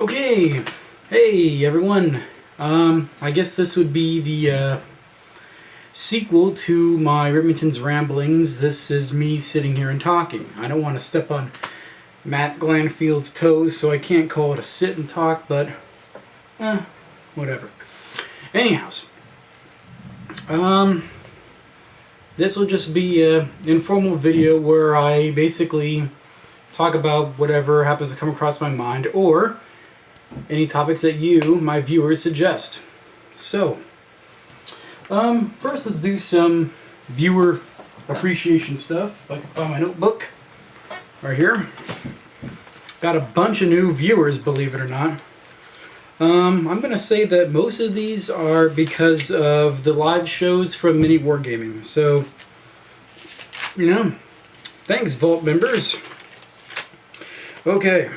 Okay, hey everyone. I guess this would be the sequel to my Remington's ramblings. This is me sitting here and talking. I don't want to step on Matt Glanfield's toes, so I can't call it a sit and talk, but whatever. Anyhows, this will just be an informal video where I basically talk about whatever happens to come across my mind, or any topics that you, my viewers, suggest. So, first let's do some viewer appreciation stuff. If I can find my notebook. Right here. Got a bunch of new viewers, believe it or not. I'm going to say that most of these are because of the live shows from Mini Wargaming. So, thanks, Vault members. Okay.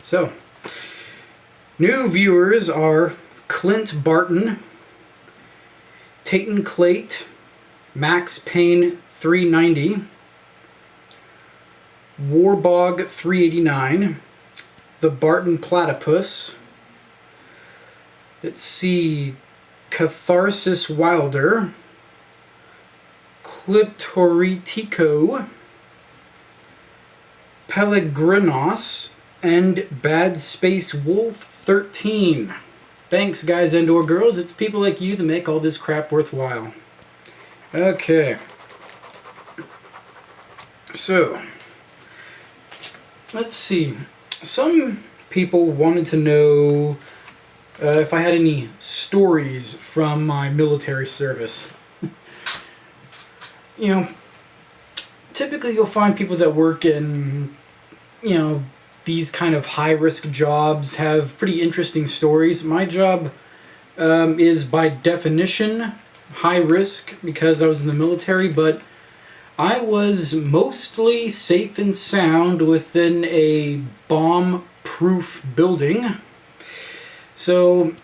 So, new viewers are Clint Barton, Tayton Clate, Max Payne 390, Warbog 389, The Barton Platypus, let's see, Catharsis Wilder, Clitoritico, Pellegrinos, and Bad Space Wolf 13. Thanks, guys and or girls. It's people like you that make all this crap worthwhile. Okay. So, let's see. Some people wanted to know if I had any stories from my military service. Typically you'll find people that work in, these kind of high-risk jobs have pretty interesting stories. My job is by definition high risk because I was in the military, but I was mostly safe and sound within a bomb-proof building. So,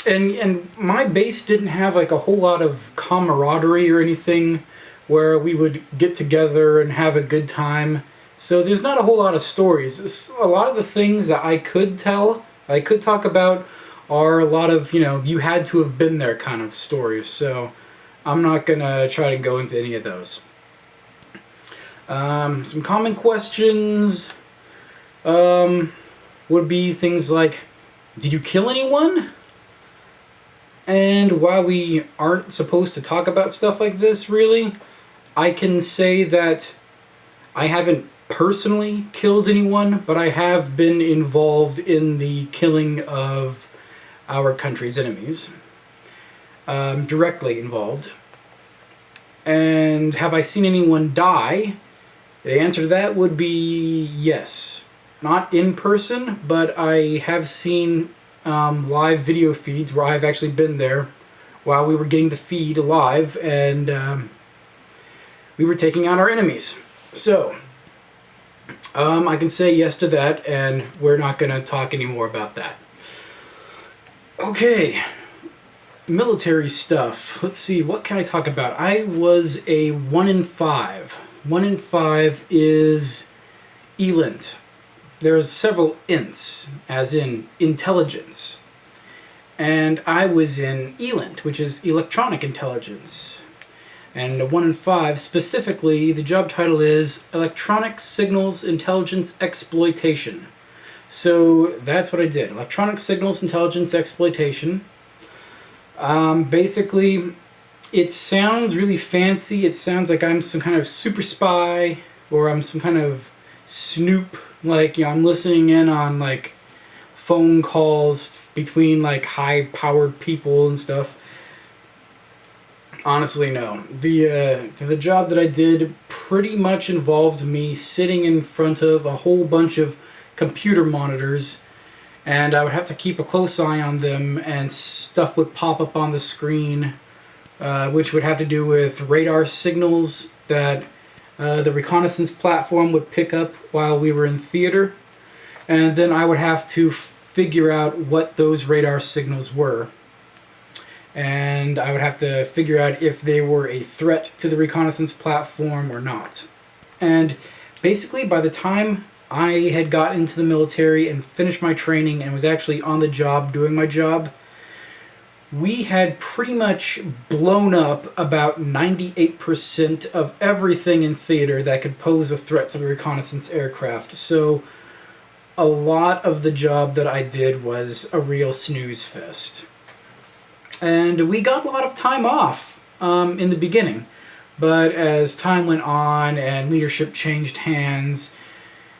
and my base didn't have like a whole lot of camaraderie or anything where we would get together and have a good time. So there's not a whole lot of stories. A lot of the things that I could tell, I could talk about, are a lot of, you had to have been there kind of stories. So I'm not going to try to go into any of those. Some common questions would be things like, did you kill anyone? And while we aren't supposed to talk about stuff like this, really, I can say that I haven't personally killed anyone, but I have been involved in the killing of our country's enemies. Directly involved. And have I seen anyone die? The answer to that would be yes. Not in person, but I have seen live video feeds where I've actually been there while we were getting the feed live, and we were taking out our enemies. So, I can say yes to that, and we're not going to talk anymore about that. Okay, military stuff. Let's see, what can I talk about? I was a 1 in 5. 1 in 5 is ELINT. There's several ints, as in intelligence. And I was in ELINT, which is electronic intelligence. And a 1 in 5, specifically, the job title is Electronic Signals Intelligence Exploitation. So that's what I did. Electronic Signals Intelligence Exploitation. Basically, it sounds really fancy. It sounds like I'm some kind of super spy, or I'm some kind of snoop. Like, I'm listening in on, like, phone calls between, like, high-powered people and stuff. Honestly, no. The job that I did pretty much involved me sitting in front of a whole bunch of computer monitors, and I would have to keep a close eye on them, and stuff would pop up on the screen, which would have to do with radar signals that the reconnaissance platform would pick up while we were in theater, and then I would have to figure out what those radar signals were. And I would have to figure out if they were a threat to the reconnaissance platform or not. And basically, by the time I had got into the military and finished my training and was actually on the job doing my job, we had pretty much blown up about 98% of everything in theater that could pose a threat to the reconnaissance aircraft. So a lot of the job that I did was a real snooze fest. And we got a lot of time off in the beginning. But as time went on and leadership changed hands,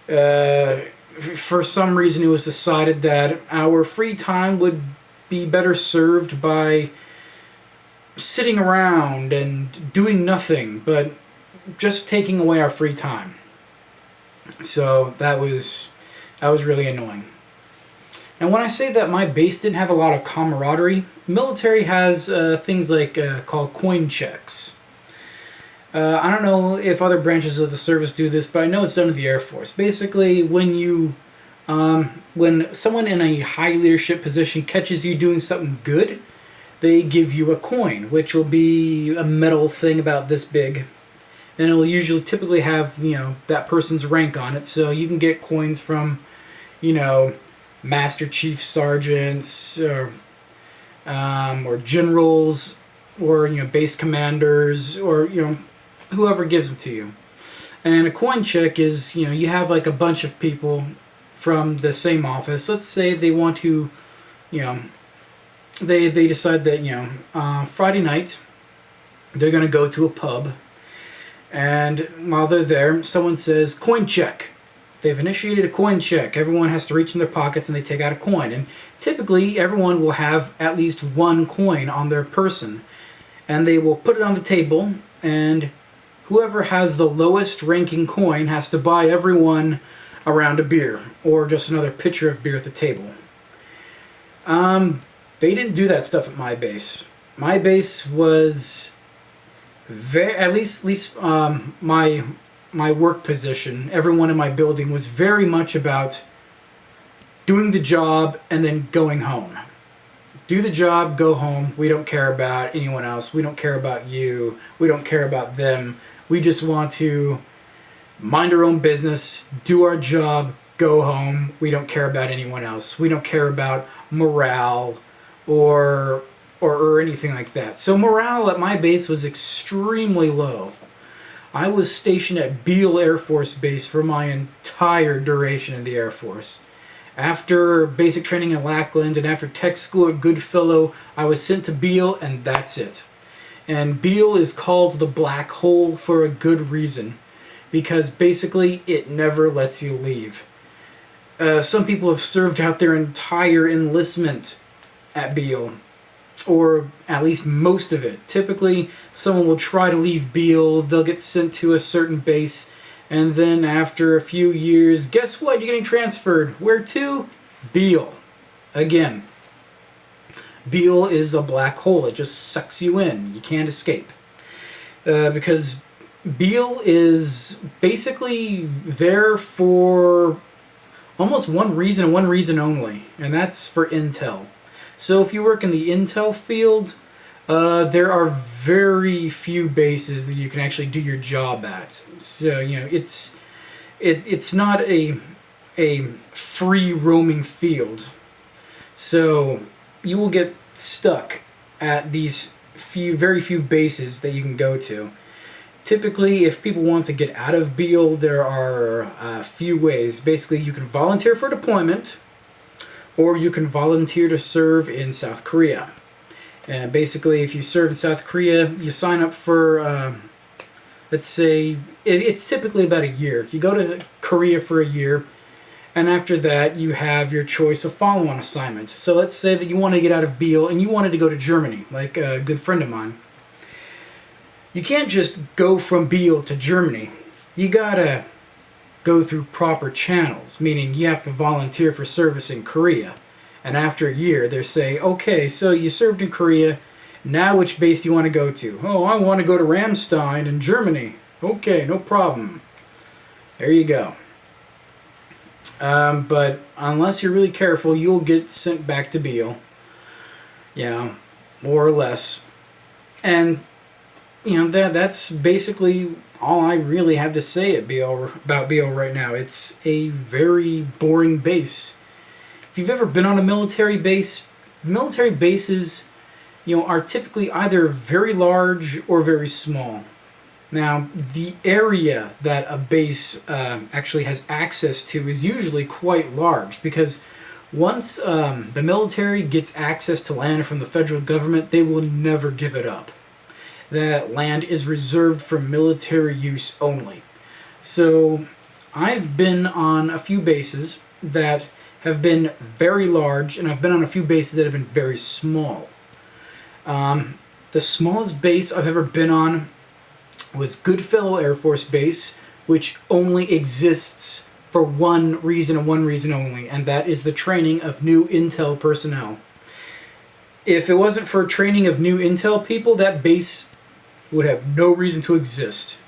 for some reason it was decided that our free time would be better served by sitting around and doing nothing, but just taking away our free time. So that was really annoying. And when I say that my base didn't have a lot of camaraderie, military has things like called coin checks. I don't know if other branches of the service do this, but I know it's done in the Air Force. Basically, when someone in a high leadership position catches you doing something good, they give you a coin, which will be a metal thing about this big. And it will usually typically have, that person's rank on it. So you can get coins from, Master Chief Sergeants or generals or, base commanders or, whoever gives them to you. And a coin check is, you have like a bunch of people from the same office. Let's say they want to, they decide that, Friday night they're going to go to a pub. And while they're there, someone says, coin check. They've initiated a coin check. Everyone has to reach in their pockets and they take out a coin. And typically everyone will have at least one coin on their person. And they will put it on the table, and whoever has the lowest ranking coin has to buy everyone a round of beer, or just another pitcher of beer at the table. They didn't do that stuff at my base. My base was at least my work position, everyone in my building was very much about doing the job and then going home. Do the job, go home. We don't care about anyone else. We don't care about you. We don't care about them. We just want to mind our own business, do our job, go home. We don't care about anyone else. We don't care about morale or anything like that. So morale at my base was extremely low. I was stationed at Beale Air Force Base for my entire duration in the Air Force. After basic training in Lackland and after tech school at Goodfellow, I was sent to Beale, and that's it. And Beale is called the Black Hole for a good reason, because basically it never lets you leave. Some people have served out their entire enlistment at Beale, or at least most of it. Typically, someone will try to leave Beale, they'll get sent to a certain base, and then after a few years, guess what? You're getting transferred. Where to? Beale. Again. Beale is a black hole. It just sucks you in. You can't escape. Because Beale is basically there for almost one reason and one reason only, and that's for intel. So if you work in the intel field, there are very few bases that you can actually do your job at. So it's not a free roaming field. So you will get stuck at these very few bases that you can go to. Typically, if people want to get out of Beale, there are a few ways. Basically, you can volunteer for deployment, or you can volunteer to serve in South Korea. And basically, if you serve in South Korea, you sign up for, let's say, it's typically about a year. You go to Korea for a year, and after that, you have your choice of follow-on assignments. So let's say that you want to get out of Beale, and you wanted to go to Germany, like a good friend of mine. You can't just go from Beale to Germany. You gotta go through proper channels, meaning you have to volunteer for service in Korea. And after a year, they say, okay, so you served in Korea, now which base do you want to go to? Oh, I want to go to Ramstein in Germany. Okay, no problem. There you go. But unless you're really careful, you'll get sent back to Beale. More or less. And, that's basically all I really have to say about BL right now. It's a very boring base. If you've ever been on a military bases, are typically either very large or very small. Now, the area that a base actually has access to is usually quite large, because once the military gets access to land from the federal government, they will never give it up. That land is reserved for military use only. So I've been on a few bases that have been very large, and I've been on a few bases that have been very small. The smallest base I've ever been on was Goodfellow Air Force Base, which only exists for one reason and one reason only, and that is the training of new intel personnel. If it wasn't for training of new intel people, that base would have no reason to exist.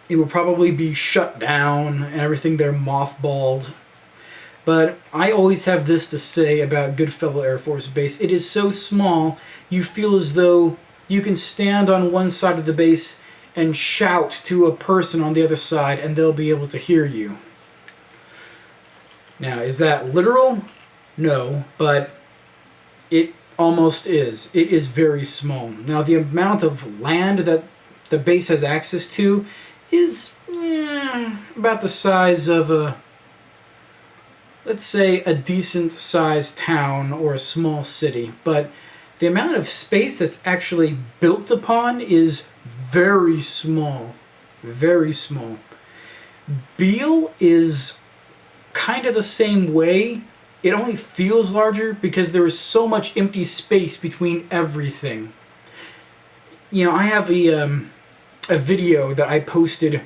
It would probably be shut down and everything there mothballed. But I always have this to say about Goodfellow Air Force Base. It is so small, you feel as though you can stand on one side of the base and shout to a person on the other side and they'll be able to hear you. Now, is that literal? No, but it almost is. It is very small. Now, the amount of land that the base has access to is about the size of let's say a decent sized town or a small city, but the amount of space that's actually built upon is very small. Very small. Beale is kind of the same way. It only feels larger because there is so much empty space between everything. I have a video that I posted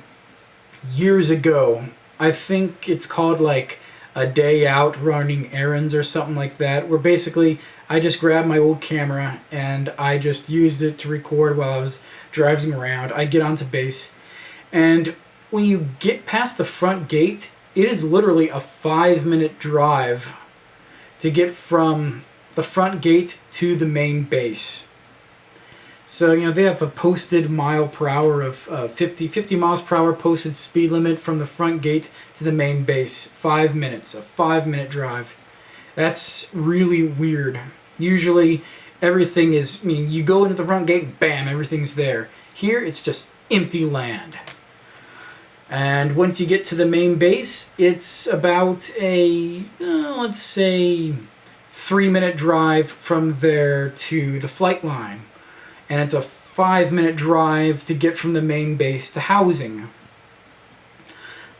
years ago. I think it's called like a day out running errands or something like that, where basically I just grabbed my old camera and I just used it to record while I was driving around. I get onto base, and when you get past the front gate, it is literally a 5-minute drive to get from the front gate to the main base. So, they have a posted mile per hour of 50 miles per hour posted speed limit from the front gate to the main base. 5 minutes, a 5-minute drive. That's really weird. Usually everything is, you go into the front gate, bam, everything's there. Here it's just empty land. And once you get to the main base, it's about a, let's say, 3-minute drive from there to the flight line. And it's a 5-minute drive to get from the main base to housing.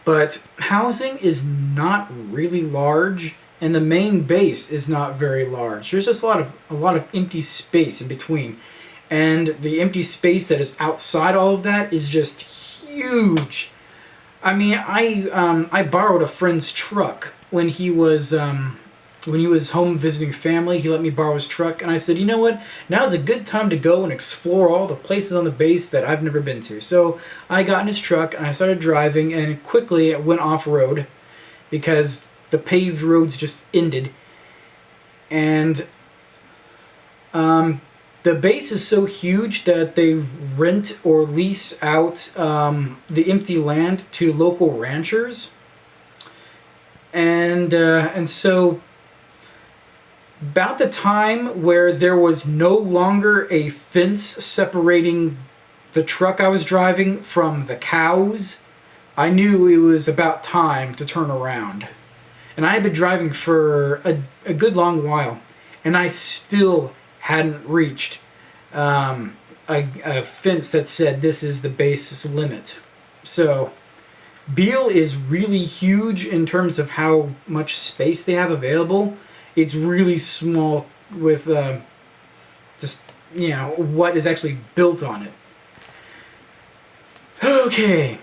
But housing is not really large, and the main base is not very large. There's just a lot of empty space in between. And the empty space that is outside all of that is just huge. I borrowed a friend's truck when he was home visiting family. He let me borrow his truck, and I said, you know what? Now's a good time to go and explore all the places on the base that I've never been to. So I got in his truck and I started driving, and quickly it went off-road because the paved roads just ended. And the base is so huge that they rent or lease out the empty land to local ranchers. And so about the time where there was no longer a fence separating the truck I was driving from the cows, I knew it was about time to turn around. And I had been driving for a good long while, and I still hadn't reached a fence that said this is the base limit. So Beale is really huge in terms of how much space they have available. It's really small with what is actually built on it. Okay,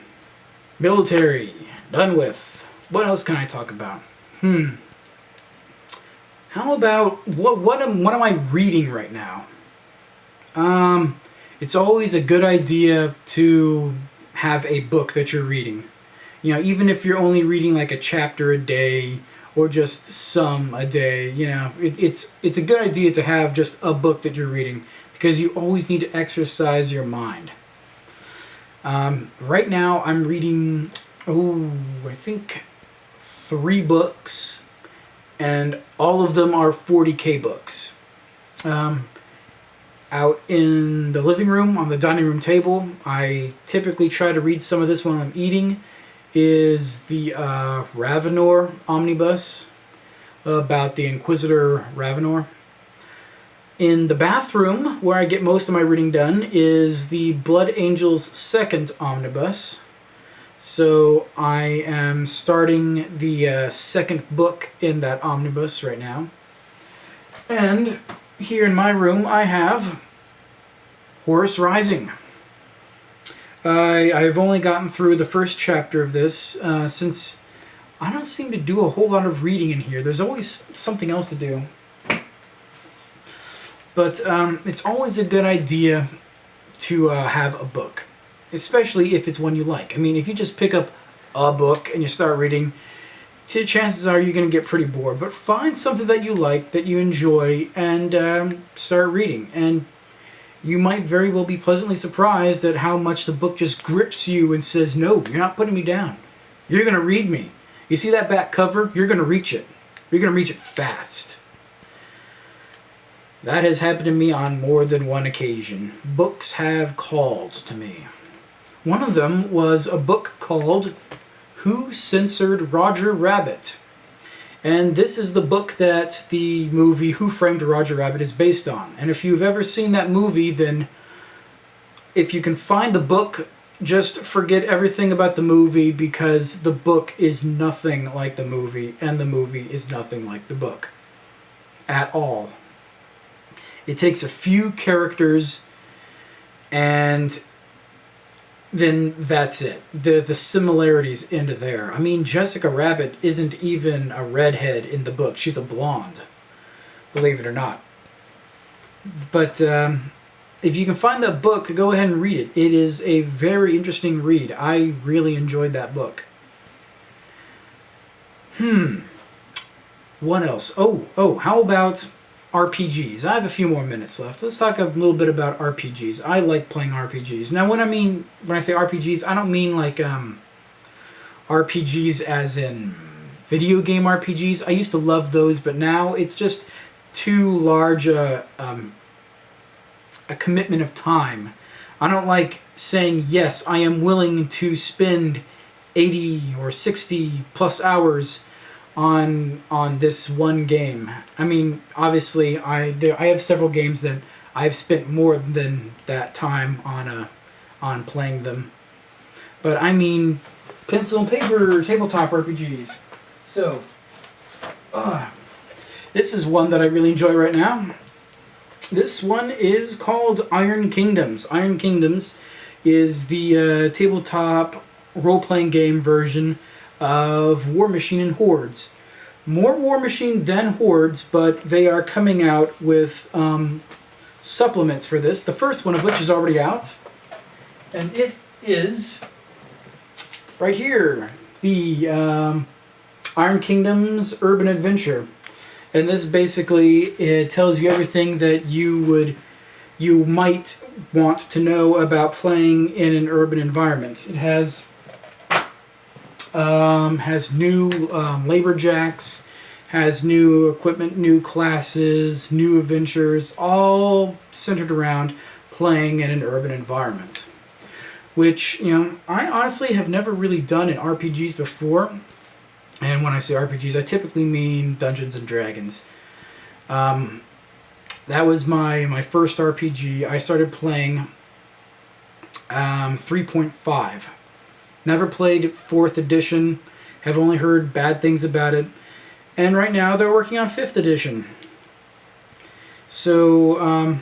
military, done with. What else can I talk about? How about what am I reading right now? It's always a good idea to have a book that you're reading. Even if you're only reading like a chapter a day or just some a day, it's a good idea to have just a book that you're reading, because you always need to exercise your mind. Right now I'm reading, I think 3 books, and all of them are 40K books. Out in the living room on the dining room table, I typically try to read some of this when I'm eating, is the Ravenor omnibus about the Inquisitor Ravenor. In the bathroom, where I get most of my reading done, is the Blood Angels second omnibus. So I am starting the second book in that omnibus right now. And here in my room I have Horus Rising. I've only gotten through the first chapter of this, since I don't seem to do a whole lot of reading in here. There's always something else to do. But it's always a good idea to have a book, especially if it's one you like. I mean, if you just pick up a book and you start reading, chances are you're going to get pretty bored. But find something that you like, that you enjoy, and start reading. And you might very well be pleasantly surprised at how much the book just grips you and says, no, you're not putting me down. You're going to read me. You see that back cover? You're going to reach it. You're going to reach it fast. That has happened to me on more than one occasion. Books have called to me. One of them was a book called Who Censored Roger Rabbit? And this is the book that the movie Who Framed Roger Rabbit is based on. And if you've ever seen that movie, then if you can find the book, just forget everything about the movie, because the book is nothing like the movie, and the movie is nothing like the book at all. It takes a few characters, and then that's it. The similarities into there. I mean, Jessica Rabbit isn't even a redhead in the book. She's a blonde, believe it or not. But if you can find that book, go ahead and read it. It is a very interesting read. I really enjoyed that book. What else? How about RPGs? I have a few more minutes left. Let's talk a little bit about RPGs. I like playing RPGs. Now, when I say RPGs, I don't mean like RPGs as in video game RPGs. I used to love those, but now it's just too large a commitment of time. I don't like saying, yes, I am willing to spend 80 or 60 plus hours on this one game. I mean, obviously, I have several games that I've spent more than that time on playing them. But I mean, pencil and paper tabletop RPGs. So, this is one that I really enjoy right now. This one is called Iron Kingdoms. Iron Kingdoms is the tabletop role-playing game version of War Machine and Hordes. More War Machine than Hordes, but they are coming out with supplements for this. The first one of which is already out, and it is right here, the Iron Kingdoms Urban Adventure. And this basically, it tells you everything that you might want to know about playing in an urban environment. It has new Laborjacks, has new equipment, new classes, new adventures, all centered around playing in an urban environment. Which, I honestly have never really done in RPGs before. And when I say RPGs, I typically mean Dungeons and Dragons. That was my first RPG. I started playing 3.5. Never played 4th edition. Have only heard bad things about it. And right now they're working on 5th edition. So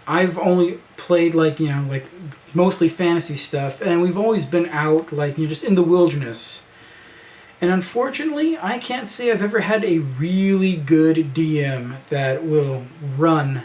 I've only played like mostly fantasy stuff, and we've always been out just in the wilderness. And unfortunately, I can't say I've ever had a really good DM that will run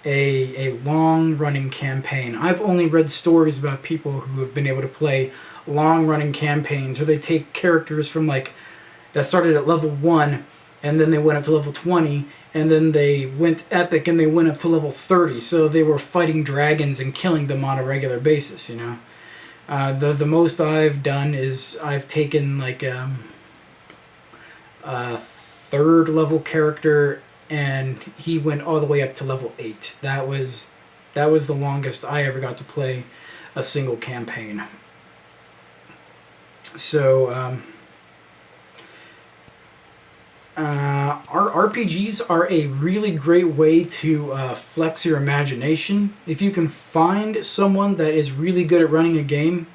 a long-running campaign. I've only read stories about people who have been able to play long-running campaigns where they take characters from that started at level 1, and then they went up to level 20, and then they went epic and they went up to level 30, so they were fighting dragons and killing them on a regular basis, The most I've done is I've taken like a third level character, and he went all the way up to level 8. That was the longest I ever got to play a single campaign. So our RPGs are a really great way to flex your imagination. If you can find someone that is really good at running a game,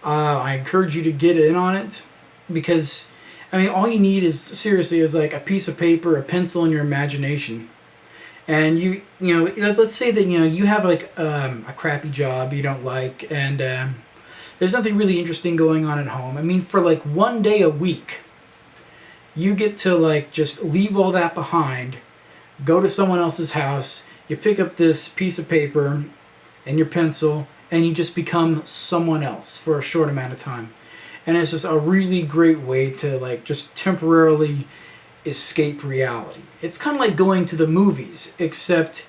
I encourage you to get in on it, because I mean, all you need is seriously is like a piece of paper, a pencil, and your imagination. And you know, let's say that you have like a crappy job you don't like, and there's nothing really interesting going on at home. I mean, for like one day a week, you get to like just leave all that behind, go to someone else's house, you pick up this piece of paper and your pencil, and you just become someone else for a short amount of time. And it's just a really great way to like just temporarily escape reality. It's kind of like going to the movies, except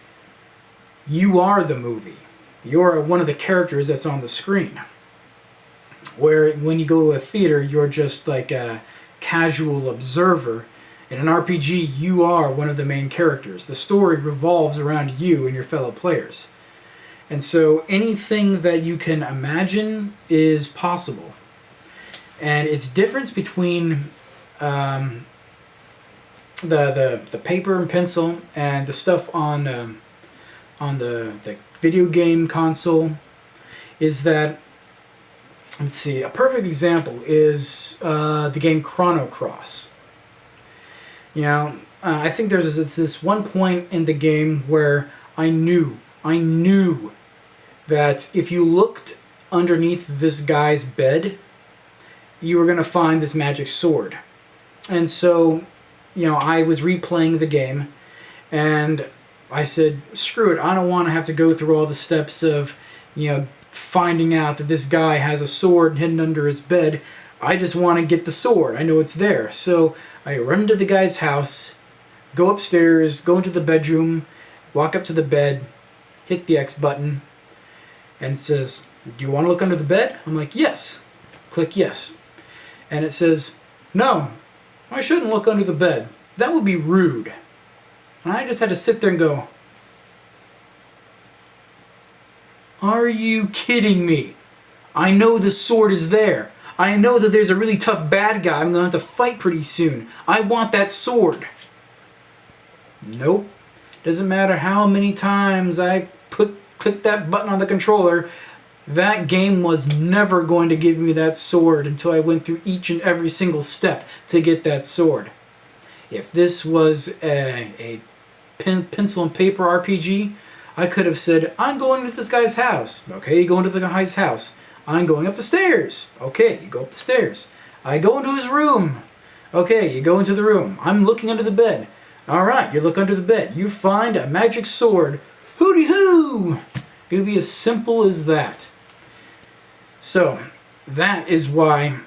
you are the movie. You're one of the characters that's on the screen. Where when you go to a theater, you're just like a casual observer. In an RPG, you are one of the main characters. The story revolves around you and your fellow players. And so anything that you can imagine is possible. And it's difference between the paper and pencil and the stuff on the video game console is that, let's see, a perfect example is the game Chrono Cross. I think there's this one point in the game where I knew that if you looked underneath this guy's bed, you were going to find this magic sword. And so, I was replaying the game, and I said, screw it, I don't want to have to go through all the steps of, finding out that this guy has a sword hidden under his bed. I just want to get the sword. I know it's there. So I run to the guy's house, go upstairs, go into the bedroom, walk up to the bed, hit the X button, and it says, do you want to look under the bed? I'm like, yes. Click yes. And it says, no, I shouldn't look under the bed. That would be rude. And I just had to sit there and go, are you kidding me? I know the sword is there. I know that there's a really tough bad guy I'm going to have to fight pretty soon. I want that sword. Nope. Doesn't matter how many times I click that button on the controller, that game was never going to give me that sword until I went through each and every single step to get that sword. If this was a pencil and paper RPG, I could have said, I'm going to this guy's house. Okay, you go into the guy's house. I'm going up the stairs. Okay, you go up the stairs. I go into his room. Okay, you go into the room. I'm looking under the bed. Alright, you look under the bed. You find a magic sword. Hooty-hoo! It would be as simple as that. So, that is why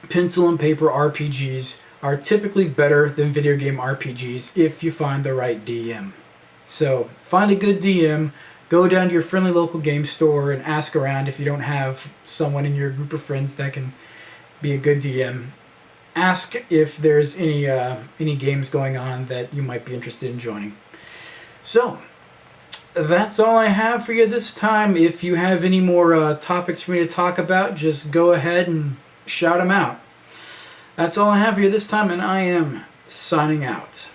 pencil and paper RPGs are typically better than video game RPGs if you find the right DM. So, find a good DM, go down to your friendly local game store and ask around if you don't have someone in your group of friends that can be a good DM. Ask if there's any games going on that you might be interested in joining. So, that's all I have for you this time. If you have any more topics for me to talk about, just go ahead and shout them out. That's all I have for you this time, and I am signing out.